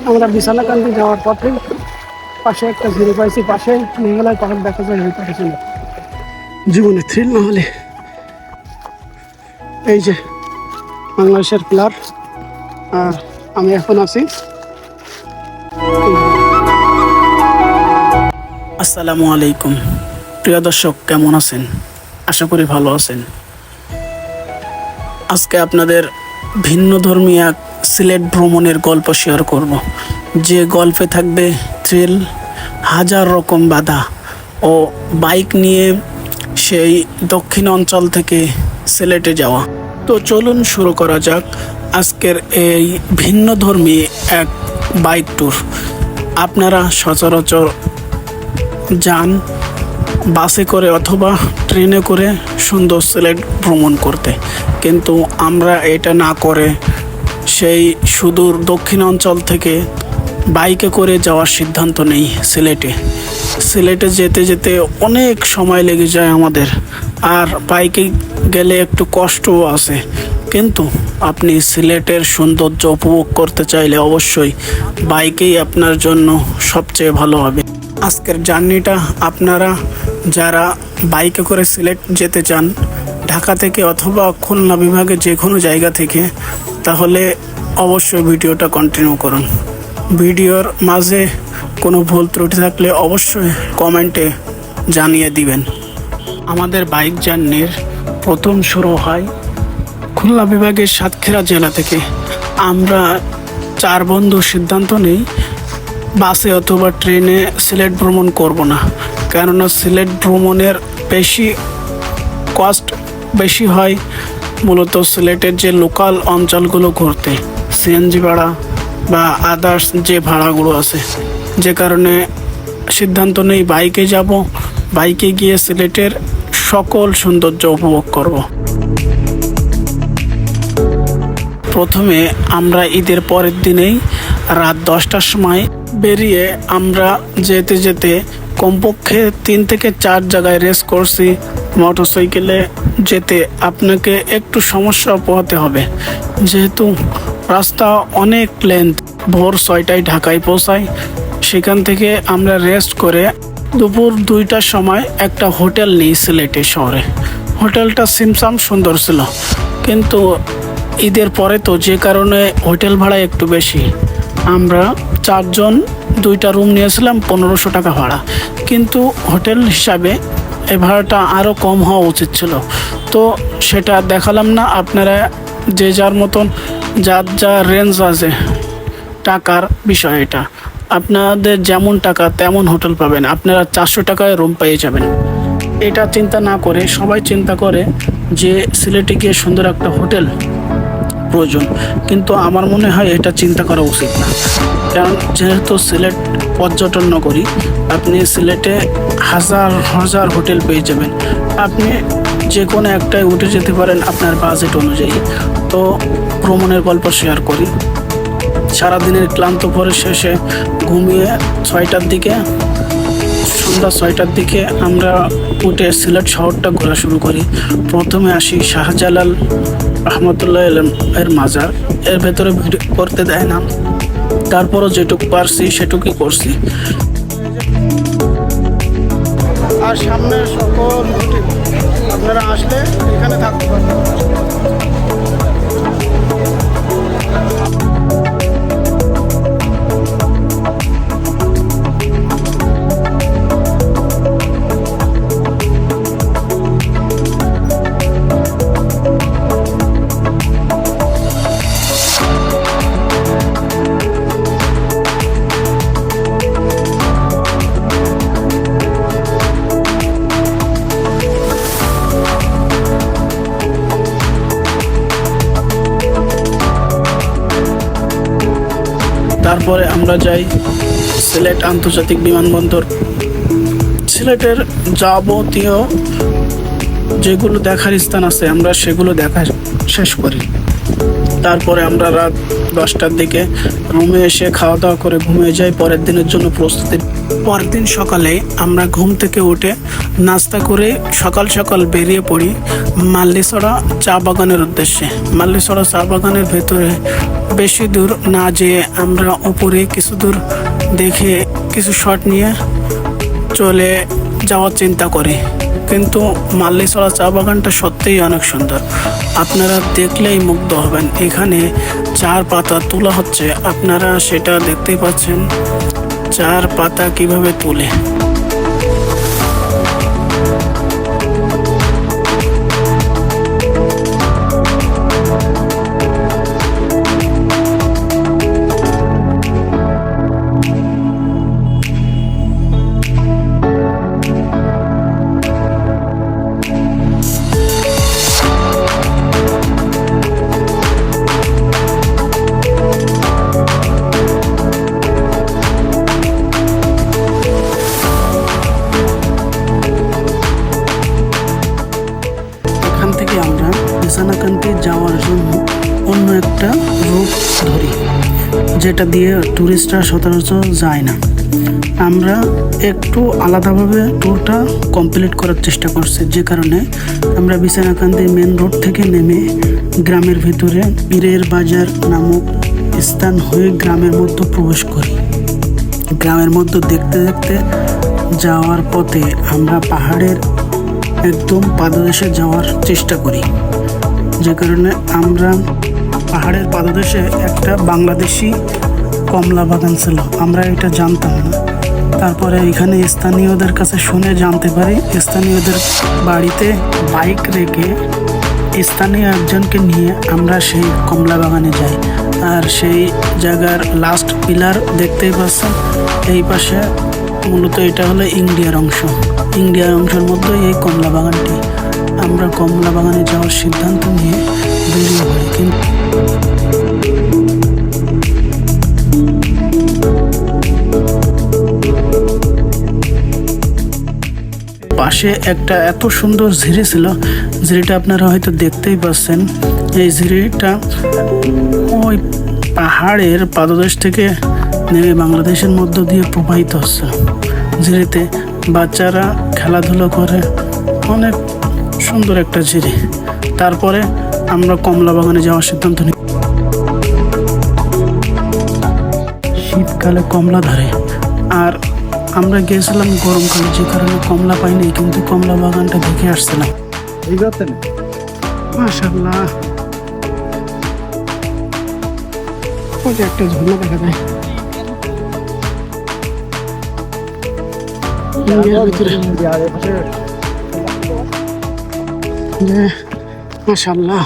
আমরা বিশালাকান্দি যাওয়ার পথে পাশে একটা ঝিরি পাইছি, পাশে মেঘালয় পাহাড় দেখা যায়। এই পাশে ছিল জীবনে থ্রিল না হলে এই যে বাংলাদেশের প্লেয়ার, আর আমি এখন আছি। আসসালামু আলাইকুম প্রিয় দর্শক, কেমন আছেন? আশা করি ভালো আছেন। আজকে আপনাদের ভিন্ন ধর্মী এক সিলেট ভ্রমণের গল্প শেয়ার করব, যে গল্পে থাকবে থ্রিল, হাজার রকম বাধা ও বাইক নিয়ে সেই দক্ষিণ অঞ্চল থেকে সিলেটে যাওয়া। তো চলুন শুরু করা যাক আজকের এই ভিন্ন ধর্মী এক বাইক ট্যুর। আপনারা সচরাচর যান বাসে করে অথবা ট্রেনে করে সুন্দর সিলেট ভ্রমণ করতে, কিন্তু আমরা এটা না করে সেই সুদূর দক্ষিণ অঞ্চল থেকে বাইকে করে যাওয়ার সিদ্ধান্ত নেই সিলেটে। সিলেটে যেতে যেতে অনেক সময় লেগে যায় আমাদের, আর বাইকে গেলে একটু কষ্টও আছে, কিন্তু আপনি সিলেটের সৌন্দর্য উপভোগ করতে চাইলে অবশ্যই বাইকেই আপনার জন্য সবচেয়ে ভালো হবে। আজকের জার্নিটা আপনারা যারা বাইকে করে সিলেট যেতে চান ঢাকা থেকে অথবা খুলনা বিভাগে যে কোনো জায়গা থেকে, তাহলে অবশ্যই ভিডিওটা কন্টিনিউ করুন। ভিডিওর মাঝে কোনো ভুল ত্রুটি থাকলে অবশ্যই কমেন্টে জানিয়ে দিবেন। আমাদের বাইক জার্নির প্রথম শুরু হয় খুলনা বিভাগের সাতক্ষীরা জেলা থেকে। আমরা 4 বন্ধু সিদ্ধান্ত নিই বাসে অথবা ট্রেনে সিলেট ভ্রমণ করব না, কেননা সিলেট ভ্রমণের কস্ট বেশি হয়। মূলত সিলেটের যে লোকাল অঞ্চলগুলো ঘুরতে সিএনজি ভাড়া বা আদার্স যে ভাড়াগুলো আছে, যে কারণে সিদ্ধান্ত নেই বাইকে যাব, বাইকে গিয়ে সিলেটের সকল সৌন্দর্য উপভোগ করব। প্রথমে আমরা ঈদের পরের দিনেই রাত 10টার সময় বেরিয়ে আমরা যেতে যেতে কমপক্ষে 3 থেকে 4 জায়গায় রেস করছি। মোটরসাইকেলে যেতে আপনাকে একটু সমস্যা পোহাতে হবে, যেহেতু রাস্তা অনেক লেন্থ। ভোর 6টায় ঢাকায় পৌঁছাই, সেখান থেকে আমরা রেস্ট করে দুপুর 2টার সময় একটা হোটেল নিই সিলেটে শহরে। হোটেলটা সিমসাম সুন্দর ছিল, কিন্তু ঈদের পরে তো যে কারণে হোটেল ভাড়া একটু বেশি। আমরা 4 জন 2টা রুম নিয়েছিলাম, 1500 টাকা ভাড়া, কিন্তু হোটেল হিসাবে এই ভাড়াটা আরও কম হওয়া উচিত ছিল। তো সেটা দেখালাম না। আপনারা যে যার মতন যার যা রেঞ্জ আছে টাকার বিষয়, এটা আপনাদের যেমন টাকা তেমন হোটেল পাবেন। আপনারা 400 টাকায় রুম পেয়ে যাবেন। এটা চিন্তা না করে সবাই চিন্তা করে যে সিলেটে গিয়ে সুন্দর একটা হোটেল প্রয়োজন, কিন্তু আমার মনে হয় এটা চিন্তা করা উচিত না। কারণ যেহেতু সিলেট পর্যটন নগরী, আপনি সিলেটে হাজার হাজার হোটেল পেয়ে যাবেন। আপনি যে কোনো একটাই উঠে যেতে পারেন আপনার বাজেট অনুযায়ী। তো ভ্রমণের গল্প শেয়ার করি। সারাদিনের ক্লান্ত পরে শেষে ঘুমিয়ে 6টার দিকে, সন্ধ্যা 6টার দিকে আমরা উঠে সিলেট শহরটা ঘোরা শুরু করি। প্রথমে আসি শাহজালাল রহমতুল্লাহ এর মাজার। এর ভেতরে ভিডিও করতে দেয় না, তারপরও যেটুকু পারছি সেটুকুই করছি। আর সামনে সকল আপনারা আসলে এখানে থাকতে পারবেন। তারপরে আমরা যাই সিলেট আন্তর্জাতিক বিমানবন্দর। সিলেটের যাবতীয় যেগুলো দেখার স্থান আছে আমরা সেগুলো দেখা শেষ করি। তারপরে আমরা রাত 10টার দিকে রুমে এসে খাওয়া দাওয়া করে ঘুমিয়ে যাই পরের দিনের জন্য প্রস্তুতি। পরের দিন সকালে আমরা ঘুম থেকে উঠে নাস্তা করে সকাল সকাল বেরিয়ে পড়ি মাল্লিছড়া চা বাগানের উদ্দেশ্যে। মাল্লিছড়া চা বাগানের ভেতরে বেশি দূর না যেয়ে আমরা উপরে কিছু দূর দেখে কিছু শট নিয়ে চলে যাওয়ার চিন্তা করি। কিন্তু মাল্লিছড়া চা বাগানটা সত্যিই অনেক সুন্দর, আপনারা দেখলেই মুগ্ধ হবেন। এখানে চার পাতা তোলা হচ্ছে, আপনারা সেটা দেখতেই পাচ্ছেন চার পাতা কিভাবে তুলে। আমরা বিছানাকান্দি যাওয়ার জন্য অন্য একটা রুট ধরি, যেটা দিয়ে ট্যুরিস্টরা সচরাচর যায় না। আমরা একটু আলাদাভাবে ট্যুরটা কমপ্লিট করার চেষ্টা করছি, যে কারণে আমরা বিছানাকান্দি মেন রোড থেকে নেমে গ্রামের ভিতরে পীরের বাজার নামক স্থান হয়ে গ্রামের মধ্যে প্রবেশ করি। গ্রামের মধ্যে দেখতে দেখতে যাওয়ার পথে আমরা পাহাড়ের একদম পাদদেশে যাওয়ার চেষ্টা করি, যে কারণে আমরা পাহাড়ের পাদদেশে একটা বাংলাদেশি কমলা বাগান ছিল, আমরা এটা জানতাম না। তারপরে এখানে স্থানীয়দের কাছে শুনে জানতে পারি স্থানীয়দের বাড়িতে বাইক রেখে স্থানীয় একজনকে নিয়ে আমরা সেই কমলা বাগানে যাই। আর সেই জায়গার লাস্ট পিলার দেখতেই পাচ্ছেন, এই পাশে মূলত এটা হলো ইন্ডিয়ার অংশ। ইন্ডিয়ার অংশের মধ্যে এই কমলা বাগানটি। আমরা কমলা বাগানে যাওয়ার সিদ্ধান্ত নিয়ে বেরিয়ে পড়ি, কিন্তু পাশে একটা এত সুন্দর ঝিরি ছিল, ঝিরিটা আপনারা হয়তো দেখতেই পাচ্ছেন। এই ঝিরিটা ওই পাহাড়ের পাদদেশ থেকে নেমে বাংলাদেশের মধ্য দিয়ে প্রবাহিত হচ্ছে। ঝিরিতে বাচ্চারা খেলাধুলো করে, অনেক সুন্দর একটা ঝিরি। তারপরে আমরা কমলা বাগানে যাওয়ার সিদ্ধান্ত নিই। শীতকালে কমলা ধরে, আর আমরা গিয়েছিলাম গরমকালে, যে কারণে কমলা পাইনি, কিন্তু কমলা বাগানটা দেখে আসছিলাম। মাশাআল্লাহ, ওই যে একটা ঝর্ণা দেখা যায় ইন্ডিয়ার ভিতরে। মাশাআল্লাহ,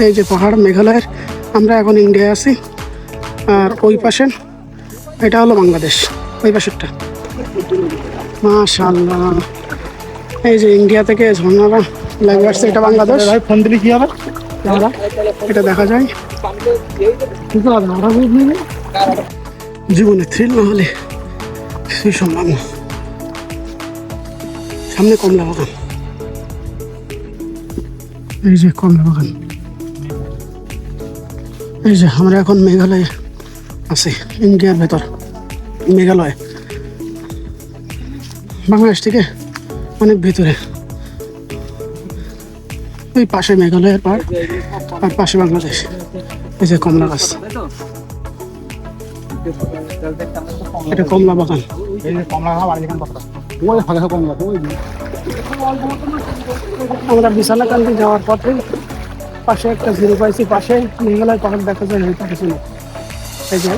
এই যে পাহাড় মেঘালয়ের। আমরা এখন ইন্ডিয়ায় আছি, আর ওই পাশে এটা হলো বাংলাদেশ, ওই পাশেরটা। মাশাআল্লাহ, এই যে ইন্ডিয়া থেকে ঝর্ণাটা লাগে আসছে, এটা বাংলাদেশ। ফোন দিলে কি হবে, এটা দেখা যায়। জীবনে থ্রিল না হলে সেই সম্ভব না। সামনে কমলা বাগান, এই যে কমলা বাগান। এই যে আমরা এখন মেঘালয়ে আছি, ইন্ডিয়ার ভেতর। মেঘালয় বাংলাদেশ থেকে অনেক ভেতরে, ওই পাশে মেঘালয়ের পাড় আর পাশে বাংলাদেশ। এই যে কমলা গাছ, এটা কমলা বাগান। আমরা বিছানাকান্দি যাওয়ার পথে পাশে একটা ঝিরি পাইছি, পাশে মেঘালয় পাহাড় দেখা যায়। এই পাশে ছিল এই যে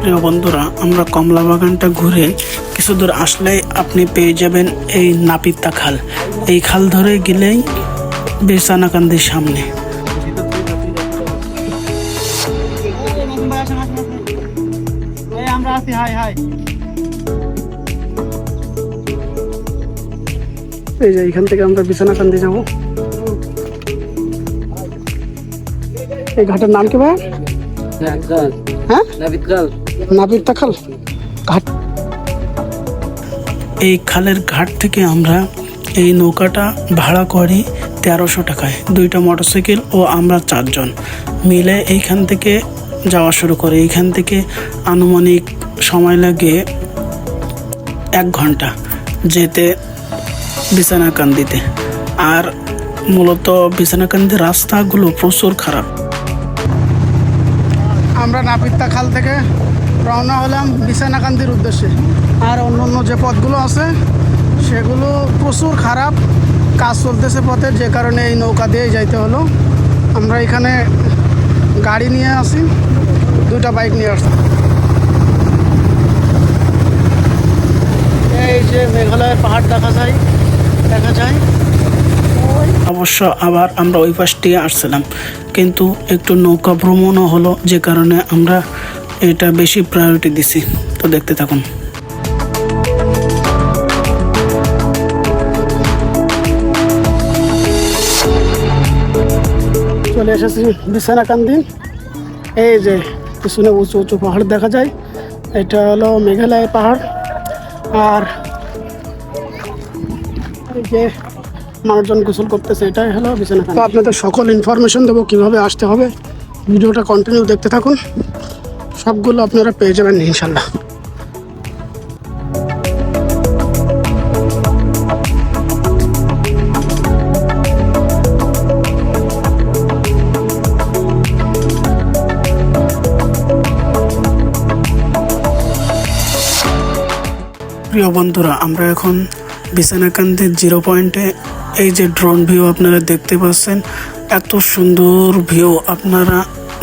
প্রিয় বন্ধুরা, আমরা কমলা বাগানটা ঘুরে কিছু দূর আসলেই আপনি পেয়ে যাবেন এই নাপিতা খাল। এই খাল ধরে গেলেই বিছানাকান্দির সামনে। এই যে এখান থেকে আমরা বিছানাকান্দি যাবো। এই ঘাটের নাম কি ভাই? হ্যাঁ, নাপিতা খাল ঘাট। এই খালের ঘাট থেকে আমরা এই নৌকাটা ভাড়া করি 1300 টাকায়, 2টা মোটরসাইকেল ও আমরা 4 জন মিলে এইখান থেকে যাওয়া শুরু করি। এইখান থেকে আনুমানিক সময় লাগে 1 ঘন্টা যেতে বিছানাকান্দিতে। আর মূলত বিছানাকান্দির রাস্তাগুলো প্রচুর খারাপ। আমরা নাপিতা খাল থেকে রওনা হলাম বিছানাকান্দির উদ্দেশ্যে। আর অন্য যে পথগুলো আছে সেগুলো প্রচুর খারাপ, কাজ চলতেছে পথে, যে কারণে এই নৌকা দিয়ে যাইতে হলো। আমরা এখানে গাড়ি নিয়ে আসি, 2টা বাইক নিয়ে আসছি। এই যে মেঘালয়ের পাহাড় দেখা যায়। অবশ্য আবার আমরা ওই পাশ দিয়ে আসছিলাম, কিন্তু একটু নৌকা ভ্রমণও হলো, যে কারণে আমরা এটা বেশি প্রায়োরিটি দিছি। তো দেখতে থাকুন। চলে এসেছি বিছানাকান্দি। এই যে পিছনে উঁচু উঁচু পাহাড় দেখা যায়, এটা হলো মেঘালয় পাহাড়। আর এই যে মানুষজন গোসল করতেছে, এটাই হলো বিছানাকান্দি। তো আপনাদের সকল ইনফরমেশন দেবো কীভাবে আসতে হবে। ভিডিওটা কন্টিনিউ দেখতে থাকুন, সবগুলো আপনারা পেয়ে যাবেন ইনশাল্লাহ। প্রিয় বন্ধুরা, আমরা এখন বিছানাকান্দির 0 পয়েন্টে। এই যে ড্রোন ভিউ আপনারা দেখতে পাচ্ছেন, এত সুন্দর ভিউ, আপনারা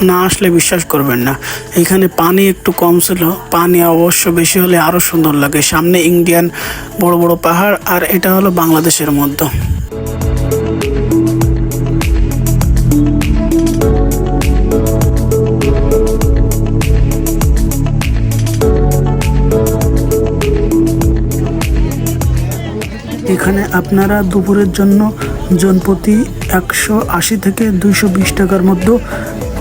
না আসলে বিশ্বাস করবেন না। এখানে পানি একটু কম ছিল, পানি অবশ্য বেশি হলে আরও সুন্দর লাগে। সামনে ইন্ডিয়ান বড় বড় পাহাড়, আর এটা হলো বাংলাদেশের মধ্যে। এখানে আপনারা দুপুরের জন্য জনপ্রতি 180 থেকে 220 টাকার মধ্যে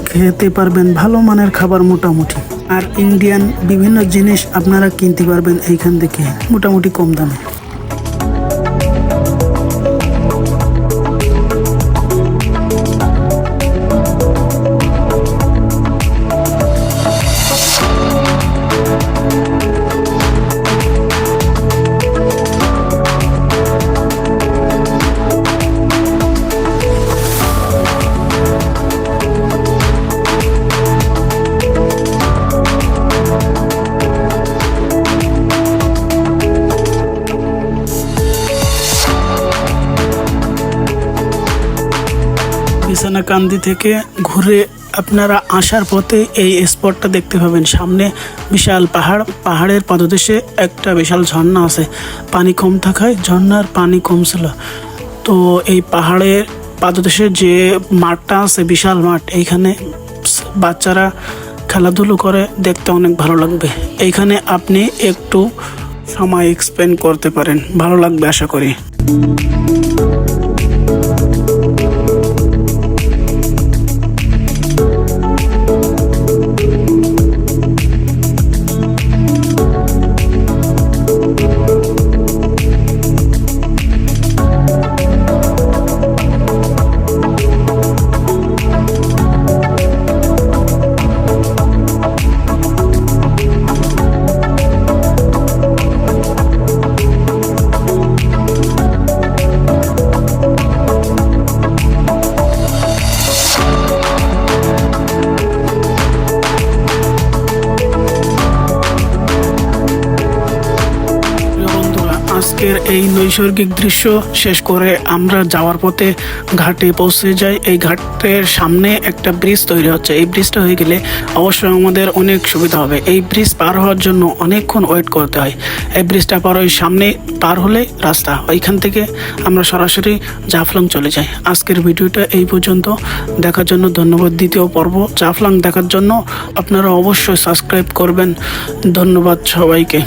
খেতে পারবেন ভালো মানের খাবার মোটামুটি। আর ইন্ডিয়ান বিভিন্ন জিনিস আপনারা কিনতে পারবেন এইখান থেকে মোটামুটি কম দামে। বিছানাকান্দি থেকে ঘুরে আপনারা আসার পথে এই স্পটটা দেখতে পাবেন। সামনে বিশাল পাহাড়, পাহাড়ের পাদদেশে একটা বিশাল ঝর্ণা আছে। পানি কম থাকায় ঝর্ণার পানি কম ছিল। তো এই পাহাড়ের পাদদেশে যে মাঠটা আছে, বিশাল মাঠ, এইখানে বাচ্চারা খেলাধুলো করে, দেখতে অনেক ভালো লাগবে। এইখানে আপনি একটু সময় স্পেন্ড করতে পারেন, ভালো লাগবে আশা করি। আজকের এই নৈসর্গিক দৃশ্য শেষ করে আমরা যাওয়ার পথে ঘাটে পৌঁছে যাই। এই ঘাটের সামনে একটা ব্রিজ তৈরি হচ্ছে। এই ব্রিজটা হয়ে গেলে অবশ্যই আমাদের অনেক সুবিধা হবে। এই ব্রিজ পার হওয়ার জন্য অনেকক্ষণ ওয়েট করতে হয়। এই ব্রিজটা পার হয়ে সামনে পার হলে রাস্তা, ওইখান থেকে আমরা সরাসরি জাফলং চলে যাই। আজকের ভিডিওটা এই পর্যন্ত, দেখার জন্য ধন্যবাদ। দ্বিতীয় পর্ব জাফলং দেখার জন্য আপনারা অবশ্যই সাবস্ক্রাইব করবেন। ধন্যবাদ সবাইকে।